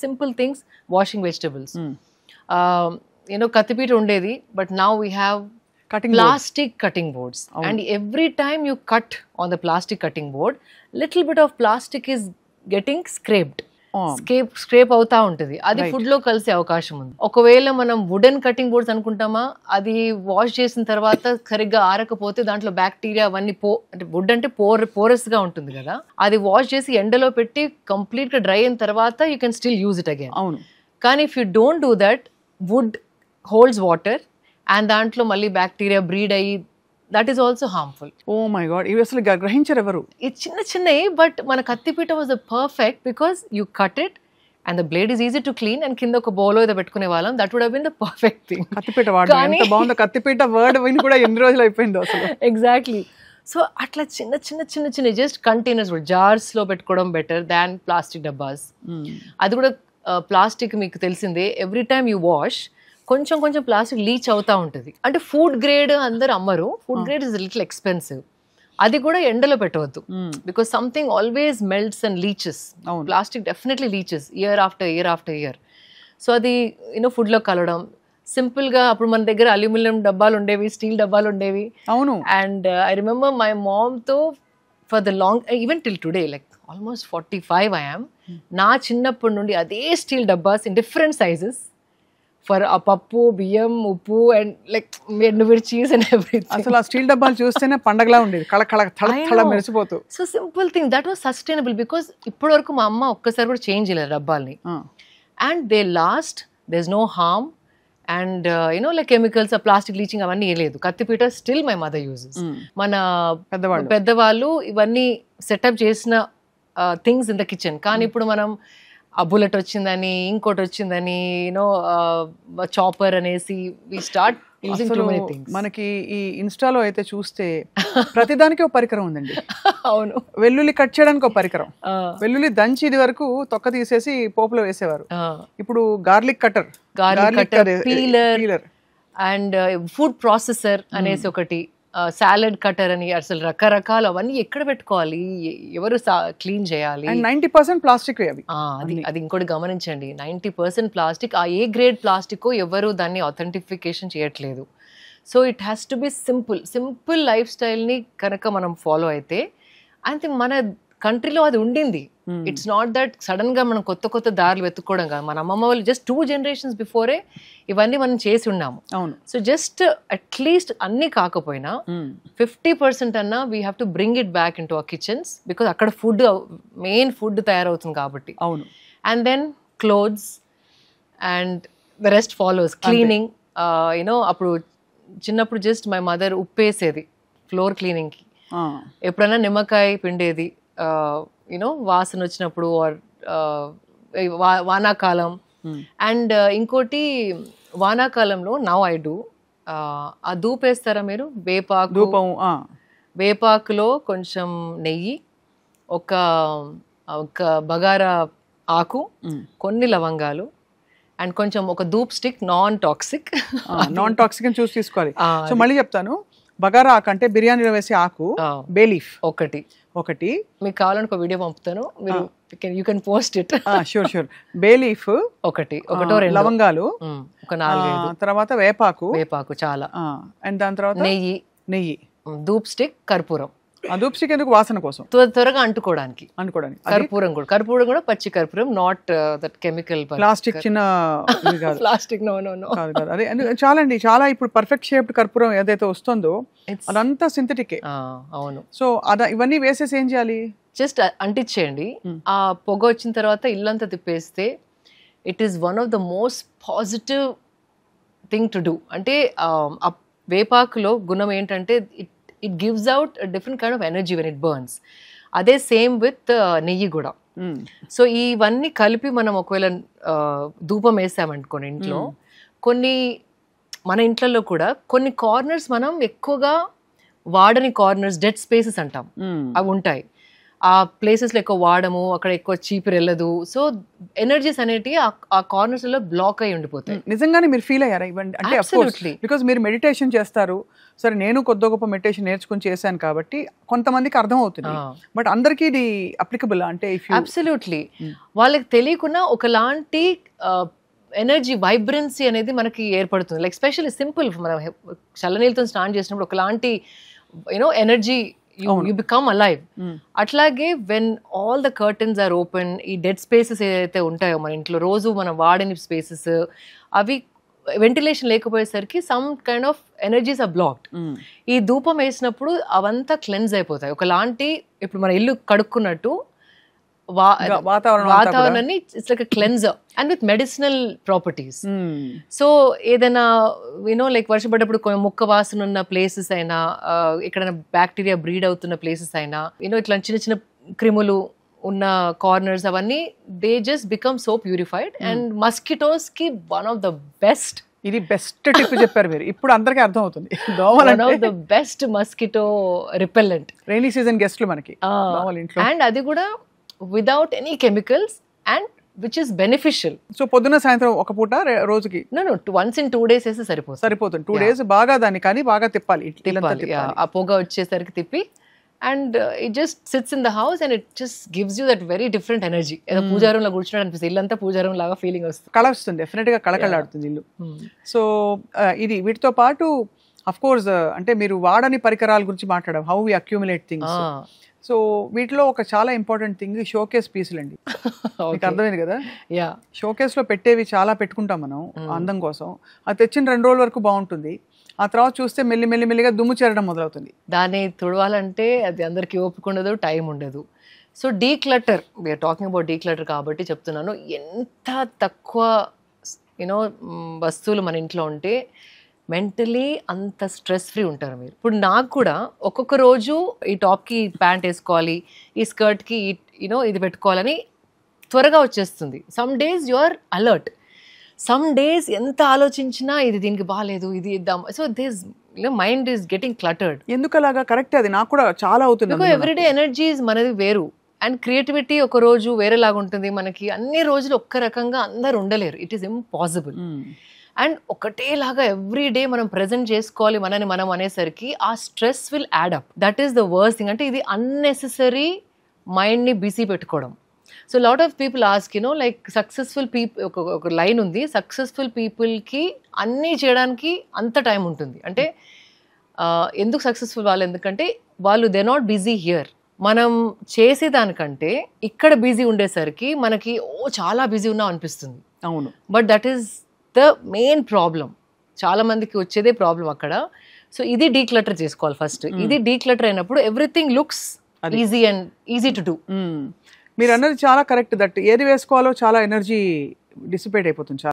simple things, washing vegetables. Kathipita undedi, but now we have plastic cutting boards. And every time you cut on the plastic cutting board, little bit of plastic is getting scraped. స్క్రేప్ అవుతా ఉంటుంది, అది food లో కలిసే అవకాశం ఉంది. ఒకవేళ మనం wooden cutting boards అనుకుంటామా, అది వాష్ చేసిన తర్వాత సరిగ్గా ఆరకపోతే దాంట్లో బ్యాక్టీరియా అవన్నీ అంటే వుడ్ అంటే పోరస్ గా ఉంటుంది కదా, అది వాష్ చేసి ఎండలో పెట్టి కంప్లీట్ గా డ్రై అయిన తర్వాత you can still use it again. అవును, కానీ if you don't do that, wood holds water and దాంట్లో మళ్ళీ బ్యాక్టీరియా బ్రీడ్ అయ్యి that is also harmful. Oh my god, ivi asalu grahincharu evaru? It's chinna but mana kathipita was the perfect, because you cut it and the blade is easy to clean and kinda oka bowlo ida pettukune vallam. That would have been the perfect thing. Kathipita vaadu enta baagunda kathipita word win kuda enni rojulu ayipoyindo asalu. Exactly. So atla chinna just containers would jars lo pettukodam better than plastic dabbas. Adi kuda plastic meeku telisinde, every time you wash కొంచెం plastic leach అవుతా ఉంటుంది. అంటే food grade అందరు అమ్మరు, food grade is little expensive. అది కూడా ఎండలో పెట్టవద్దు, because something always melts and leaches. Plastic definitely leaches year after year. So అది ఫుడ్ లో కలవడం సింపుల్ గా. అప్పుడు మన దగ్గర అల్యూమినియం డబ్బాలు ఉండేవి, స్టీల్ డబ్బాలు ఉండేవి. అవును. And I remember my mom తో for the long, even till today, like almost 45 I am, నా చిన్నప్పటి నుండి అదే స్టీల్ డబ్బాస్ ఇన్ డిఫరెంట్ సైజెస్ ఫర్ ఆ పప్పు, బియ్యం, ఉప్పు అండ్ లైక్ ఎండుమిర్చీస్ అండ్ ఎవ్రీథింగ్. అసలు ఆ స్టీల్ డబ్బాలు చూస్తేనే పండగలా ఉండేది, కళ మెరిసిపోతూ. So simple thing that was sustainable, because ఇప్పటి వరకు మా అమ్మ ఒక్కసారి కూడా చేంజ్ చేయలేదు డబ్బాల్ని. And they last, there is no harm and like chemicals, plastic leaching అవన్నీ లేదు. కత్తిపీట స్టిల్ మై మదర్ యూజెస్. మన పెద్దవాళ్ళు ఇవన్నీ సెటప్ చేసిన థింగ్స్ ఇన్ ద కిచెన్. కానీ ఇప్పుడు మనం ఆ బుల్లెట్ వచ్చిందని, ఇంకోటి వచ్చిందని, చాపర్ అనేసి we start using too many things. మనకి ఈ ఇన్స్టాలో అయితే చూస్తే ప్రతిదానికి ఒక పరికరం ఉందండి. అవును, వెల్లుల్లి కట్ చేయడానికి ఒక పరికరం, వెల్లుల్లి దంచి ఇది వరకు తొక్క తీసేసి పోపులో వేసేవారు. ఇప్పుడు garlic cutter, peeler and food processor అనేసి ఒకటి, సాలడ్ కటర్ అని, అసలు రకరకాలు అవన్నీ ఎక్కడ పెట్టుకోవాలి, ఎవరు క్లీన్ చేయాలి. 90% ప్లాస్టిక్ అవి. అది ఇంకోటి గమనించండి, 90% ప్లాస్టిక్. ఆ ఏ గ్రేడ్ ప్లాస్టిక్ ఎవరు దాన్ని అథెంటిఫికేషన్ చేయట్లేదు. So it has to be simple life స్టైల్ని కనుక మనం ఫాలో అయితే, అయితే మన కంట్రీలో అది ఉండింది. ఇట్స్ నాట్ దట్ సడన్ గా మనం కొత్త దారులు వెతుక్కోవడం కాదు. మన అమ్మమ్మ వాళ్ళు జస్ట్ 2 generations బిఫోరే ఇవన్నీ మనం చేసి ఉన్నాము. అవును. సో జస్ట్ అట్లీస్ట్ అన్ని కాకపోయినా 50% అన్నా we have to bring it back into our kitchens, because అక్కడ మెయిన్ ఫుడ్ తయారవుతుంది కాబట్టి. అవును. And then clothes and the rest follows. Cleaning, అప్పుడు చిన్నప్పుడు జస్ట్ మై మదర్ ఉప్పేసేది ఫ్లోర్ క్లీనింగ్కి. ఎప్పుడైనా నిమ్మకాయ పిండేది వాసన వచ్చినప్పుడు, ఆర్ వానాకాలం. అండ్ ఇంకోటి వానాకాలంలో నవ్ ఐ డూ, ఆ ధూపేస్తారా మీరు, వేపాకులో కొంచెం నెయ్యి, ఒక బగారా ఆకు, కొన్ని లవంగాలు అండ్ కొంచెం ఒక ధూప్ స్టిక్, నాన్ టాక్సిక్ అని చూసి తీసుకోవాలి. సో మళ్ళీ చెప్తాను, బగారా ఆకు అంటే బిర్యానీలో వేసే ఆకు, బే లీఫ్ ఒకటి మీకు కావాలని ఒక వీడియో పంపుతాను, మీరు you can post it. Sure. Bay leaf ఒకటో లవంగాలు ఒక 4-5, తర్వాత వేపాకు చాలా, అండ్ దాని తర్వాత నెయ్యి, ధూప్ స్టిక్, కర్పూరం. ఆ ధూప్ స్టిక్ ఎందుకు? వాసన కోసం, త్వరగా అంటుకోవడానికి. కర్పూరం కూడా పచ్చి కర్పూరం, నాట్ దట్ కెమికల్ ప్లాస్టిక్. చిన్న ప్లాస్టిక్ నో కాదు. అదే చాలా అండి, చాలా ఇప్పుడు పర్ఫెక్ట్ షేప్డ్ కర్పూరం ఏదైతే వస్తుందో అదంతా సింథటికే. అవును. సో ఇవన్నీ వేసేసి ఏం చేయాలి? జస్ట్ అంటించేయండి. ఆ పొగ వచ్చిన తర్వాత ఇల్లంతా తిప్పేస్తే it is one of the most positive thing to do. అంటే వేపాకులో గుణం ఏంటంటే it gives out a different kind of energy when it burns. అదే సేమ్ విత్ నెయ్యి కూడా. సో ఇవన్నీ కలిపి మనం ఒకవేళ ధూపం వేసామనుకోండి ఇంట్లో, కొన్ని మన ఇంట్లలో కూడా కొన్ని కార్నర్స్ మనం ఎక్కువగా వాడని కార్నర్స్, డెడ్ స్పేసెస్ అంటాం, అవి ఉంటాయి. ఆ ప్లేసెస్లో ఎక్కువ వాడము, అక్కడ ఎక్కువ చీపురు వెళ్ళదు. సో ఎనర్జీస్ అనేటివి ఆ కార్నర్స్లో బ్లాక్ అయి ఉండిపోతాయి. నిజంగానే మీరు ఫీల్ అయ్యారా ఇవన్నీ? అంటే బికాజ్ మీరు మెడిటేషన్ చేస్తారు, సరే నేను కొద్ది గొప్ప మెడిటేషన్ నేర్చుకుని చేశాను కాబట్టి కొంతమందికి అర్థం అవుతుంది, బట్ అందరికీ ఇది అప్లికబుల్ అంటే? అబ్సల్యూట్లీ. వాళ్ళకి తెలియకుండా ఒకలాంటి ఎనర్జీ వైబ్రెన్సీ అనేది మనకి ఏర్పడుతుంది. లైక్ స్పెషల్లీ సింపుల్, మనం చల్లనీళ్ళతో స్నానం చేసినప్పుడు ఒకలాంటి ఎనర్జీ you become alive. అట్లాగే when all the curtains are open, ఈ డెడ్ స్పేసెస్ ఏదైతే ఉంటాయో మన ఇంట్లో రోజు మనం వాడని స్పేసెస్, అవి వెంటిలేషన్ లేకపోయేసరికి some kind of energies are blocked. ఈ ధూపం వేసినప్పుడు అవంతా క్లెన్స్ అయిపోతాయి. ఒకలాంటి ఇప్పుడు మన ఇల్లు కడుక్కున్నట్టు వాతావరణాన్ని it's like cleanser and with medicinal properties. So ఏదైనా లైక్ వర్షపడ్డప్పుడు ముక్క వాసన ఉన్న ప్లేసెస్ అయినా, ఎక్కడైనా బ్యాక్టీరియా బ్రీడ్ అవుతున్న ప్లేసెస్ అయినా, ఇట్లా చిన్న చిన్న క్రిములు ఉన్న కార్నర్స్, అవన్నీ they just become so purified. And mosquitoes కి వన్ ఆఫ్ ద బెస్ట్, ఇది బెస్ట్ టిప్ చెప్పారు మీరు. ఇప్పుడు అందరికీ అర్థం అవుతుంది, one of the best mosquito repellent. Rainy season గెస్ట్లు మనకి అండ్ అది కూడా without any chemicals and which is beneficial. So పొద్దున సాయంత్రం ఒక పూట రోజుకి? No, once in 2 days వేస్తే సరిపోతుంది. 2 days బాగా దాన్ని కానీ బాగా తిప్పాలి. ఆ పొగ వచ్చేసరికి తిప్పి, and it just sits in the house and it just gives you that very different energy. ఏదో పూజారంలో కూర్చున్నాడు అనిపిస్తుంది, ఇల్లంతా పూజారం లాగా ఫీలింగ్ వస్తుంది, కళ వస్తుంది, డెఫినెట్ గా కళకళలాడుతుంది ఇల్లు. సో ఇది వీటితో పాటు అఫ్ కోర్స్ అంటే మీరు వాడని పరికరాల గురించి మాట్లాడాం, how we accumulate things. So వీటిలో ఒక చాలా ఇంపార్టెంట్ థింగ్ షోకేస్ పీసులు అండి. మీకు అర్థమైంది కదా? షోకేస్ లో పెట్టేవి చాలా పెట్టుకుంటాం మనం అందం కోసం. అది తెచ్చిన 2 రోజుల వరకు బాగుంటుంది, ఆ తర్వాత చూస్తే మెల్లిగా దుమ్ము చేరడం మొదలవుతుంది. దాన్ని తుడవాలంటే అది అందరికి ఓపిక ఉండదు, టైం ఉండదు. So declutter, we're talking about declutter కాబట్టి చెప్తున్నాను. ఎంత తక్కువ వస్తువులు మన ఇంట్లో ఉంటే మెంటలీ అంత స్ట్రెస్ ఫ్రీ ఉంటారు మీరు. ఇప్పుడు నాకు కూడా ఒక్కొక్క రోజు ఈ టాప్కి ప్యాంట్ వేసుకోవాలి, ఈ స్కర్ట్కి ఇది పెట్టుకోవాలని త్వరగా వచ్చేస్తుంది. Some days you are alert, some days ఎంత ఆలోచించినా ఇది దీనికి బాగాలేదు, ఇది ఇద్దాం. So this mind is getting cluttered. ఎందుకు అలాగా? కరెక్ట్, అది నాకు కూడా చాలా అవుతుంది. ఎవ్రీడే ఎనర్జీస్ మనది వేరు, అండ్ క్రియేటివిటీ ఒక రోజు వేరేలాగా ఉంటుంది మనకి. అన్ని రోజులు ఒక్క రకంగా అందరు ఉండలేరు, ఇట్ ఈస్ ఇంపాసిబుల్. అండ్ ఒకటేలాగా ఎవ్రీడే మనం ప్రెజెంట్ చేసుకోవాలి మనని మనం అనేసరికి ఆ stress will add up. That is the worst thing. అంటే ఇది అన్నెసెసరీ మైండ్ని బిజీ పెట్టుకోవడం. So lot of people ask like successful people, ఒక లైన్ ఉంది, సక్సెస్ఫుల్ పీపుల్కి అన్నీ చేయడానికి అంత టైం ఉంటుంది. అంటే ఎందుకు సక్సెస్ఫుల్ వాళ్ళు? ఎందుకంటే వాళ్ళు దే నాట్ బిజీ హియర్. మనం చేసేదానికంటే ఇక్కడ బిజీ ఉండేసరికి మనకి చాలా బిజీ ఉన్నాం అనిపిస్తుంది. అవును, but that is the main problem. చాలా మందికి వచ్చేదే ప్రాబ్లం అక్కడ. సో ఇది డీక్లటర్ చేసుకోవాలి ఫస్ట్. ఇది డీక్లటర్ అయినప్పుడు everything looks easy and easy to do. మీరు అన్నది చాలా కరెక్ట్, దట్ ఏది వేసుకోవాలో చాలా ఎనర్జీ డిసిపేట్ అయిపోతుంది.